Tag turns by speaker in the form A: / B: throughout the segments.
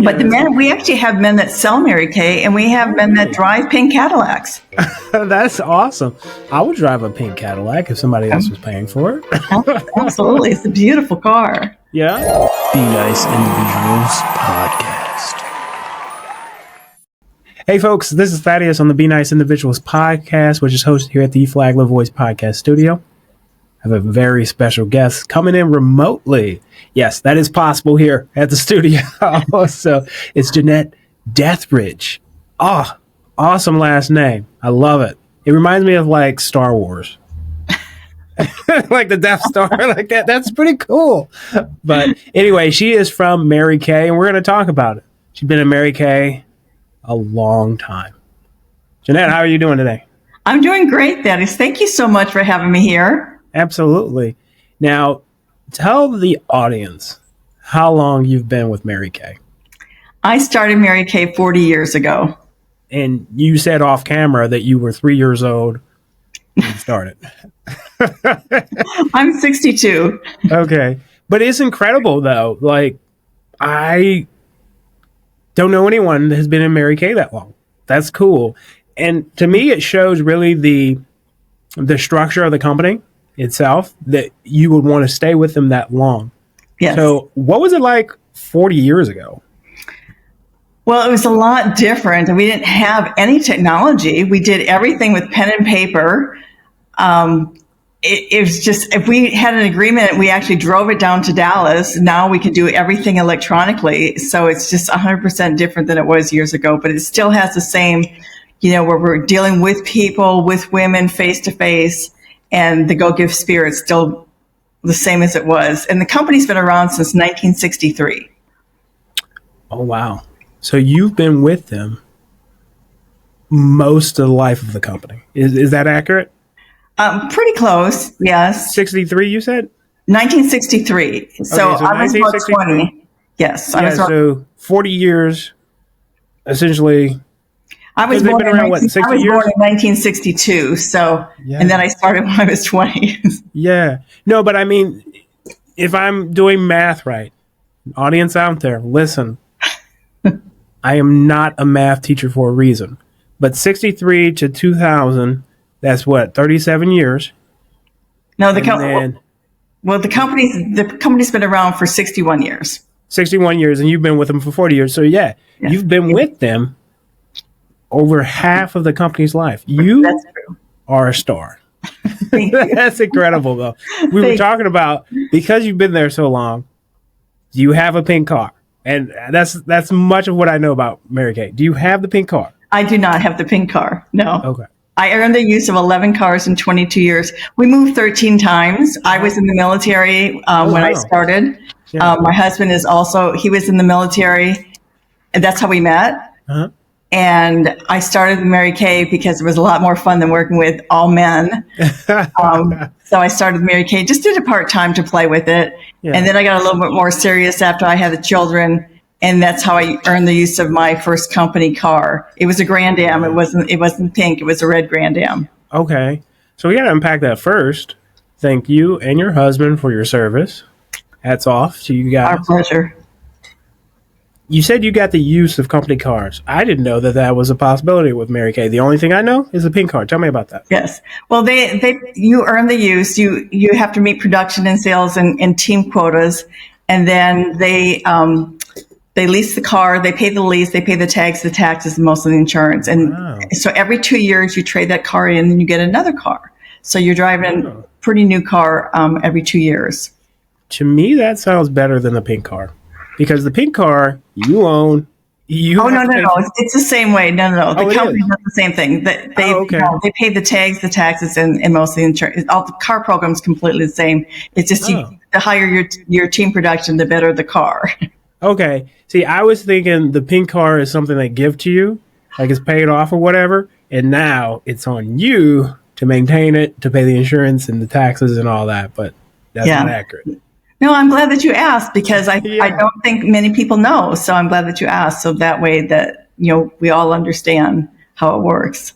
A: But we actually have men that sell Mary Kay, and we have men that drive pink Cadillacs.
B: That's awesome. I would drive a pink Cadillac if somebody else was paying for it.
A: Absolutely. It's a beautiful car.
B: Yeah.
C: Be Nice Individuals Podcast.
B: Hey, folks, this is Thaddeus on the Be Nice Individuals Podcast, which is hosted here at the Flagler Voice Podcast Studio. I have a very special guest coming in remotely. Yes, that is possible here at the studio. So it's Jeanette Deatherage. Oh, awesome last name. I love it. It reminds me of like Star Wars. Like the Death Star, like that. That's pretty cool. But anyway, she is from Mary Kay, and we're going to talk about it. She's been in Mary Kay a long time. Jeanette, how are you doing today?
A: I'm doing great, Thaddeus. Thank you so much for having me here.
B: Absolutely. Now, tell the audience how long you've been with Mary Kay.
A: I started Mary Kay 40 years ago.
B: And you said off camera that you were 3 years old when you started.
A: I'm 62.
B: Okay. But it's incredible, though. Like, I don't know anyone that has been in Mary Kay that long. That's cool. And to me, it shows really the structure of the company itself, that you would want to stay with them that long.
A: Yes.
B: So what was it like 40 years ago?
A: Well, it was a lot different. We didn't have any technology. We did everything with pen and paper. It was just, if we had an agreement, we actually drove it down to Dallas. Now we can do everything electronically. So it's just 100% different than it was years ago, but it still has the same, where we're dealing with people, with women face to face. And the Go Give spirit's still the same as it was. And the company's been around since 1963.
B: Oh, wow. So you've been with them most of the life of the company. Is that accurate?
A: Pretty close, yes.
B: 63, you said?
A: 1963. So I was about 20. Yes.
B: So 40 years, essentially.
A: I was born in 1962, so,
B: yeah.
A: And then I started when I was 20.
B: Yeah. No, but I mean, if I'm doing math right, audience out there, listen, I am not a math teacher for a reason, but 63 to 2000, that's what, 37 years?
A: No, the company's been around for 61 years.
B: 61 years, and you've been with them for 40 years. So yeah. You've been with them over half of the company's life.
A: That's true.
B: Are a star. That's incredible, though. We were talking about, because you've been there so long, do you have a pink car? And that's much of what I know about Mary Kay. Do you have the pink car?
A: I do not have the pink car. No.
B: Okay.
A: I earned the use of 11 cars in 22 years. We moved 13 times. I was in the military when I started. Yeah. My husband he was in the military, and that's how we met. Uh-huh. And I started Mary Kay because it was a lot more fun than working with all men. So I started Mary Kay, just did it part-time to play with it. Yeah. And then I got a little bit more serious after I had the children. And that's how I earned the use of my first company car. It was a Grand Am. It wasn't pink. It was a red Grand Am.
B: Okay. So we got to unpack that first. Thank you and your husband for your service. Hats off to you guys.
A: Our pleasure.
B: You said you got the use of company cars. I didn't know that was a possibility with Mary Kay. The only thing I know is the pink car. Tell me about that.
A: Yes. Well, you earn the use. You have to meet production and sales and team quotas, and then they lease the car. They pay the lease. They pay the tags, the taxes, and most of the insurance. And so every 2 years, you trade that car in, and you get another car. So you're driving a pretty new car every 2 years.
B: To me, that sounds better than the pink car. Because the pink car you own,
A: no. It's the same way. No. The company does the same thing. They pay the tags, the taxes, and most of the insurance. All the car program's completely the same. It's just the higher your team production, the better the car.
B: Okay. See, I was thinking the pink car is something they give to you, like it's paid off or whatever, and now it's on you to maintain it, to pay the insurance and the taxes and all that. But that's not accurate.
A: No, I'm glad that you asked, because I don't think many people know. So I'm glad that you asked. So that way that, we all understand how it works.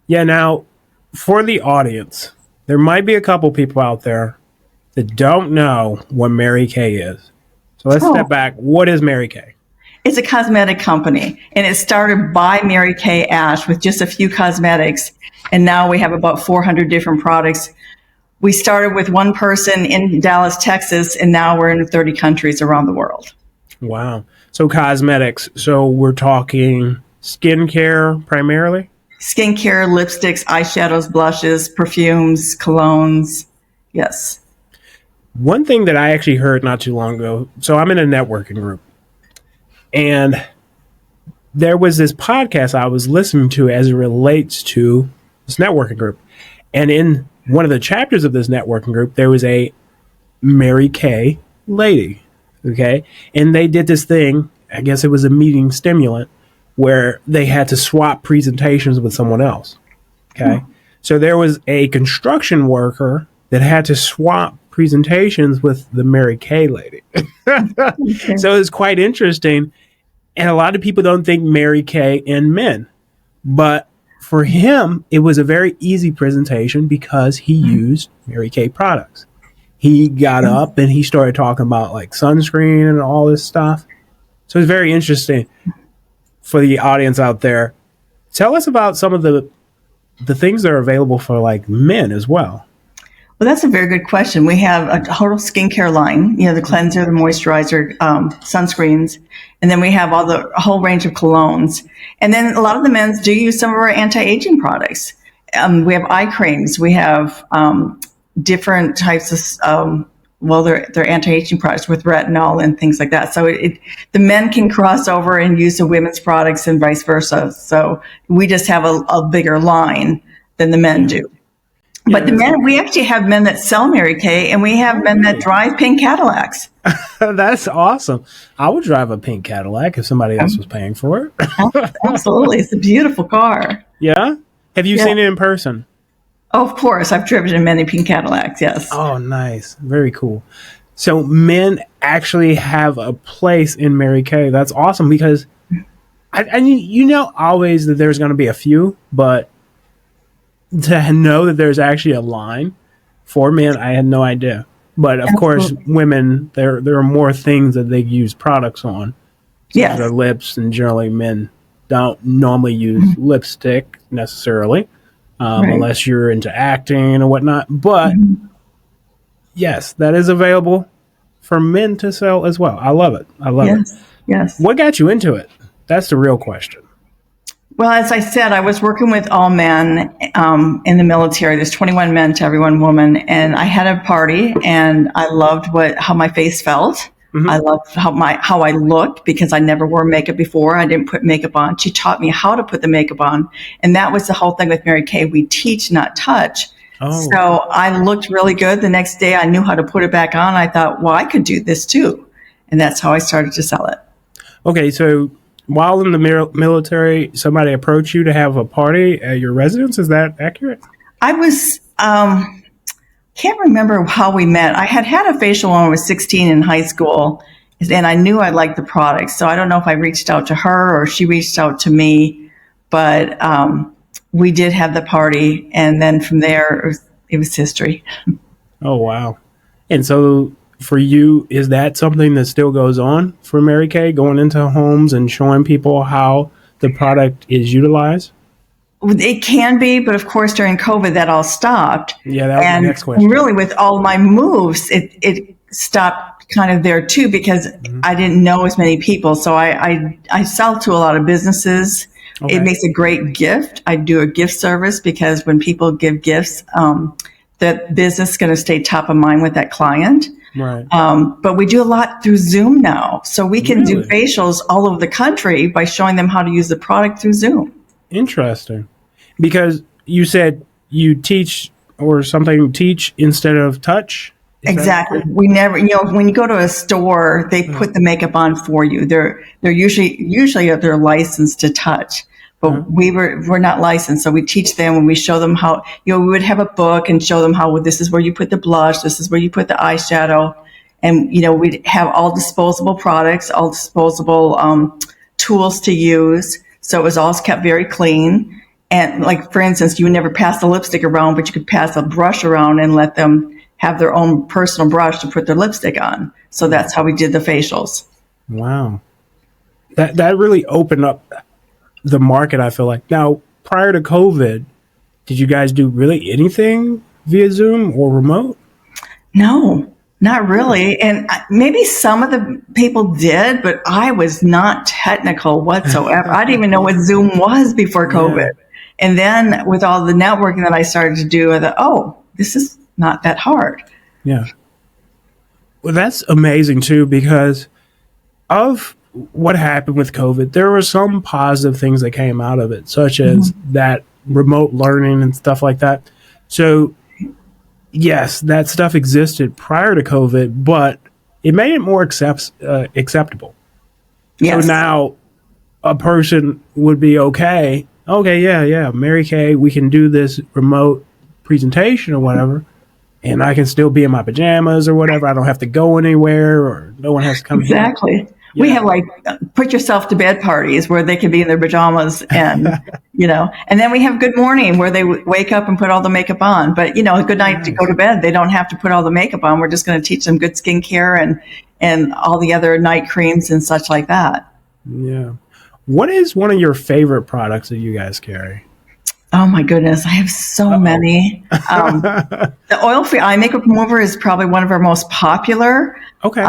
B: Yeah. Now, for the audience, there might be a couple people out there that don't know what Mary Kay is. So let's step back. What is Mary Kay?
A: It's a cosmetic company, and it started by Mary Kay Ash with just a few cosmetics, and now we have about 400 different products. We started with one person in Dallas, Texas, and now we're in 30 countries around the world.
B: Wow. So cosmetics. So we're talking skincare primarily?
A: Skincare, lipsticks, eyeshadows, blushes, perfumes, colognes. Yes.
B: One thing that I actually heard not too long ago, so I'm in a networking group, and there was this podcast I was listening to as it relates to this networking group. And in one of the chapters of this networking group, there was a Mary Kay lady, okay? And they did this thing, I guess it was a meeting stimulant, where they had to swap presentations with someone else, okay? So there was a construction worker that had to swap presentations with the Mary Kay lady. So it's quite interesting. And a lot of people don't think Mary Kay and men, but for him, it was a very easy presentation because he used Mary Kay products. He got up and he started talking about like sunscreen and all this stuff. So it's very interesting for the audience out there. Tell us about some of the things that are available for like men as well.
A: Well, that's a very good question. We have a total skincare line, the cleanser, the moisturizer, sunscreens, and then we have a whole range of colognes. And then a lot of the men's do use some of our anti-aging products. We have eye creams. We have different types of, they're anti-aging products with retinol and things like that. So the men can cross over and use the women's products and vice versa. So we just have a bigger line than the men do. But the men, we actually have men that sell Mary Kay, and we have men that drive pink Cadillacs.
B: That's awesome. I would drive a pink Cadillac if somebody else was paying for it.
A: Absolutely. It's a beautiful car.
B: Yeah? Have you seen it in person?
A: Oh, of course. I've driven in many pink Cadillacs, yes.
B: Oh, nice. Very cool. So men actually have a place in Mary Kay. That's awesome because I always that there's going to be a few, but to know that there's actually a line for men, I had no idea. But of course, women, there are more things that they use products on.
A: Yes.
B: Their lips, and generally men don't normally use lipstick necessarily, unless you're into acting and whatnot. But yes, that is available for men to sell as well. I love it. I love it.
A: Yes.
B: What got you into it? That's the real question.
A: Well, as I said, I was working with all men in the military. There's 21 men to every one woman. And I had a party, and I loved how my face felt. Mm-hmm. I loved how I looked because I never wore makeup before. I didn't put makeup on. She taught me how to put the makeup on. And that was the whole thing with Mary Kay. We teach, not touch. Oh. So I looked really good. The next day, I knew how to put it back on. I thought, well, I could do this too. And that's how I started to sell it.
B: Okay, so while in the military, somebody approached you to have a party at your residence. Is that accurate?
A: I was, can't remember how we met. I had a facial when I was 16 in high school, and I knew I liked the product. So I don't know if I reached out to her or she reached out to me, but we did have the party. And then from there, it was history. Oh,
B: wow. And so for you, is that something that still goes on for Mary Kay, going into homes and showing people how the product is utilized?
A: It can be, but of course during COVID that all stopped.
B: Yeah, that was the next question.
A: And really with all my moves, it stopped kind of there too because I didn't know as many people. So I sell to a lot of businesses. Okay. It makes a great gift. I do a gift service because when people give gifts, that business is going to stay top of mind with that client.
B: Right.
A: But we do a lot through Zoom now. So we can do facials all over the country by showing them how to use the product through Zoom.
B: Interesting. Because you said you teach instead of touch.
A: Exactly. We never, when you go to a store, they put the makeup on for you. They're usually they're licensed to touch. But we're not licensed, so we teach them and we show them how, we would have a book and show them how this is where you put the blush, this is where you put the eyeshadow. And, we'd have all disposable products, all disposable tools to use. So it was all kept very clean. And like, for instance, you would never pass the lipstick around, but you could pass a brush around and let them have their own personal brush to put their lipstick on. So that's how we did the facials.
B: Wow. That really opened up the market, I feel like. Now, prior to COVID, did you guys do really anything via Zoom or remote?
A: No, not really. And maybe some of the people did, but I was not technical whatsoever. I didn't even know what Zoom was before COVID. Yeah. And then with all the networking that I started to do, I thought, oh, this is not that hard.
B: Yeah. Well, that's amazing too, because of what happened with COVID, there were some positive things that came out of it, such as that remote learning and stuff like that. So yes, that stuff existed prior to COVID, but it made it more acceptable. Yes. So now a person would be okay, yeah, Mary Kay, we can do this remote presentation or whatever, and I can still be in my pajamas or whatever. I don't have to go anywhere, or no one has to come here.
A: Exactly. Yeah. We have like put yourself to bed parties where they can be in their pajamas and, and then we have good morning where they wake up and put all the makeup on. But, a good night to go to bed. They don't have to put all the makeup on. We're just going to teach them good skincare and all the other night creams and such like that.
B: Yeah. What is one of your favorite products that you guys carry?
A: Oh my goodness, I have so many. The oil-free eye makeup remover is probably one of our most popular.
B: Okay.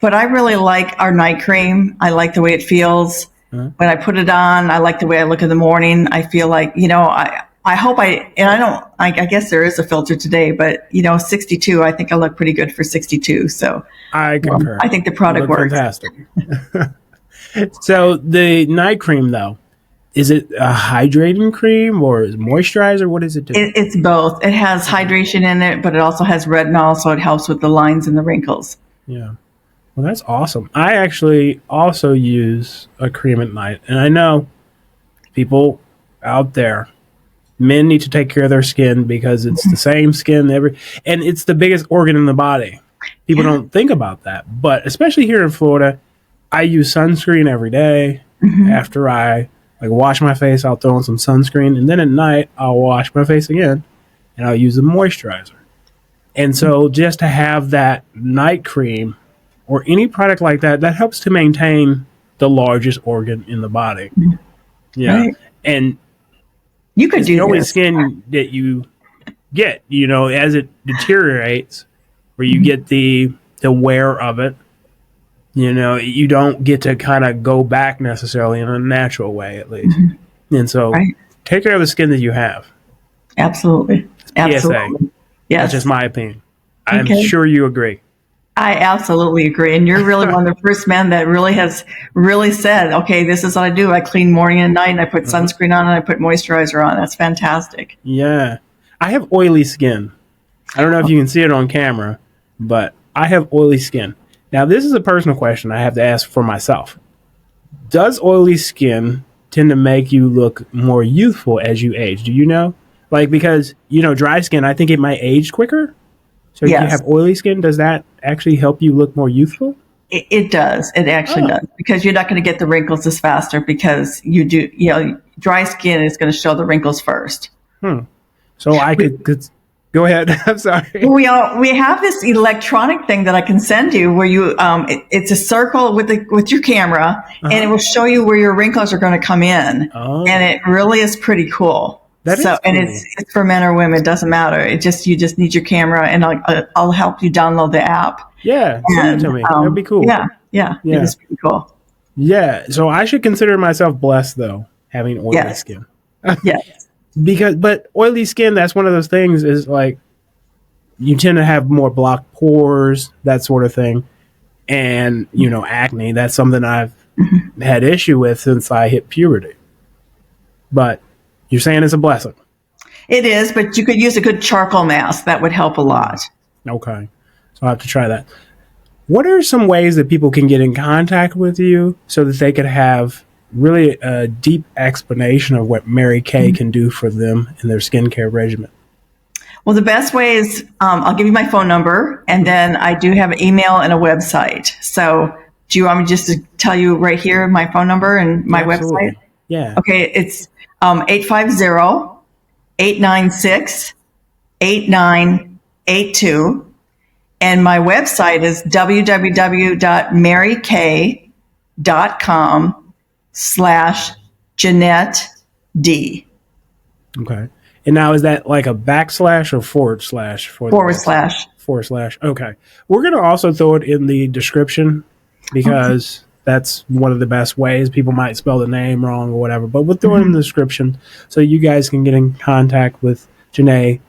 A: But I really like our night cream. I like the way it feels. When I put it on, I like the way I look in the morning. I feel like, I hope I guess there is a filter today, but 62, I think I look pretty good for 62. So
B: I concur.
A: I think the product works.
B: Fantastic. So the night cream though, is it a hydrating cream or is it moisturizer? What does it do?
A: It's both. It has hydration in it, but it also has retinol, so it helps with the lines and the wrinkles.
B: Yeah. Well, that's awesome. I actually also use a cream at night. And I know people out there, men need to take care of their skin because it's the same skin and it's the biggest organ in the body. People don't think about that. But especially here in Florida, I use sunscreen every day. After I wash my face, I'll throw on some sunscreen. And then at night, I'll wash my face again and I'll use a moisturizer. And so just to have that night cream or any product like that, that helps to maintain the largest organ in the body. Yeah. Right. And
A: you could do
B: the only skin that you get, as it deteriorates, where you get the wear of it, you don't get to kind of go back necessarily in a natural way, at least. And so take care of the skin that you have.
A: Absolutely.
B: Absolutely. Yes. That's just my opinion. I'm sure you agree.
A: I absolutely agree. And you're really one of the first men that really has really said, okay, this is what I do. I clean morning and night and I put sunscreen on and I put moisturizer on. That's fantastic.
B: Yeah. I have oily skin. I don't know if you can see it on camera, but I have oily skin. Now, this is a personal question I have to ask for myself. Does oily skin tend to make you look more youthful as you age? Do you know? Because, dry skin, I think it might age quicker. So if you have oily skin, does that actually help you look more youthful?
A: It does. It actually does. Because you're not going to get the wrinkles as faster because you do, dry skin is going to show the wrinkles first.
B: So I could go ahead. I'm sorry.
A: We have this electronic thing that I can send you where you it's a circle with your camera and it will show you where your wrinkles are going to come in, and it really is pretty cool. And it's for men or women. It doesn't matter. You just need your camera, and I'll help you download the app.
B: Yeah, send it to me. That'd be cool.
A: Yeah. It is pretty cool.
B: Yeah. So I should consider myself blessed though, having oily skin.
A: Yes.
B: But oily skin, that's one of those things is you tend to have more blocked pores, that sort of thing. And, acne, that's something I've had issue with since I hit puberty. But you're saying it's a blessing.
A: It is, but you could use a good charcoal mask. That would help a lot.
B: Okay. So I'll have to try that. What are some ways that people can get in contact with you so that they could have really a deep explanation of what Mary Kay can do for them in their skincare regimen?
A: Well, the best way is I'll give you my phone number, and then I do have an email and a website. So do you want me just to tell you right here my phone number and my website?
B: Yeah.
A: Okay, it's 850-896-8982. And my website is www.marykay.com. facebook.com/Jeanette D.
B: Okay. And now is that like a backslash or forward slash?
A: Forward slash.
B: Forward slash. Okay. We're going to also throw it in the description because that's one of the best ways. People might spell the name wrong or whatever, but we'll throw it in the description so you guys can get in contact with Jeanette.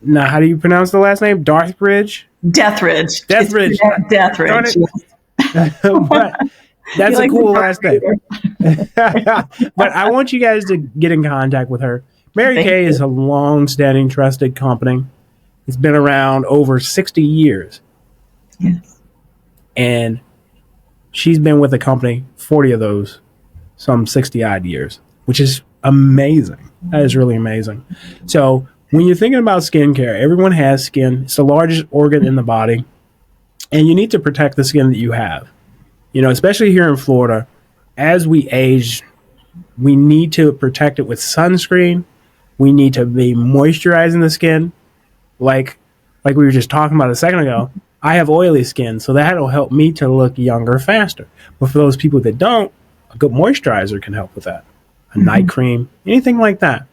B: Now, how do you pronounce the last name? Deatherage?
A: Deatherage.
B: Deatherage.
A: Deatherage.
B: But that's a cool last name. But I want you guys to get in contact with her. Mary Kay is a long-standing, trusted company. It's been around over 60 years.
A: Yes.
B: And she's been with the company 40 of those, some 60-odd years, which is amazing. That is really amazing. So when you're thinking about skincare, everyone has skin. It's the largest organ in the body. And you need to protect the skin that you have. You know, especially here in Florida, as we age, we need to protect it with sunscreen. We need to be moisturizing the skin. Like we were just talking about a second ago, I have oily skin, so that'll help me to look younger faster. But for those people that don't, a good moisturizer can help with that. A night cream, anything like that.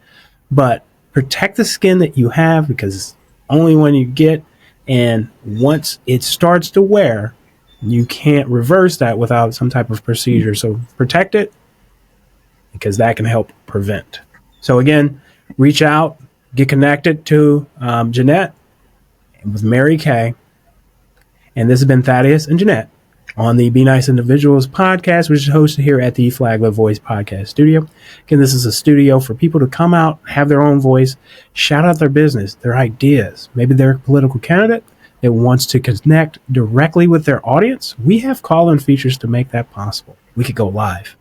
B: But protect the skin that you have, because only when you get, and once it starts to wear, you can't reverse that without some type of procedure. So protect it, because that can help prevent. So again, reach out, get connected to Jeanette with Mary Kay. And this has been Thaddeus and Jeanette on the Be Nice Individuals podcast, which is hosted here at the Flagler Voice Podcast Studio. Again, this is a studio for people to come out, have their own voice, shout out their business, their ideas. Maybe they're a political candidate that wants to connect directly with their audience. We have call-in features to make that possible. We could go live.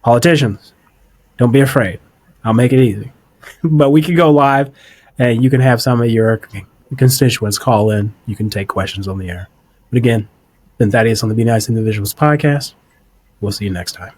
B: Politicians, don't be afraid. I'll make it easy. But we could go live, and you can have some of your constituents call in. You can take questions on the air. But again, been Thaddeus on the Be Nice Individuals podcast. We'll see you next time.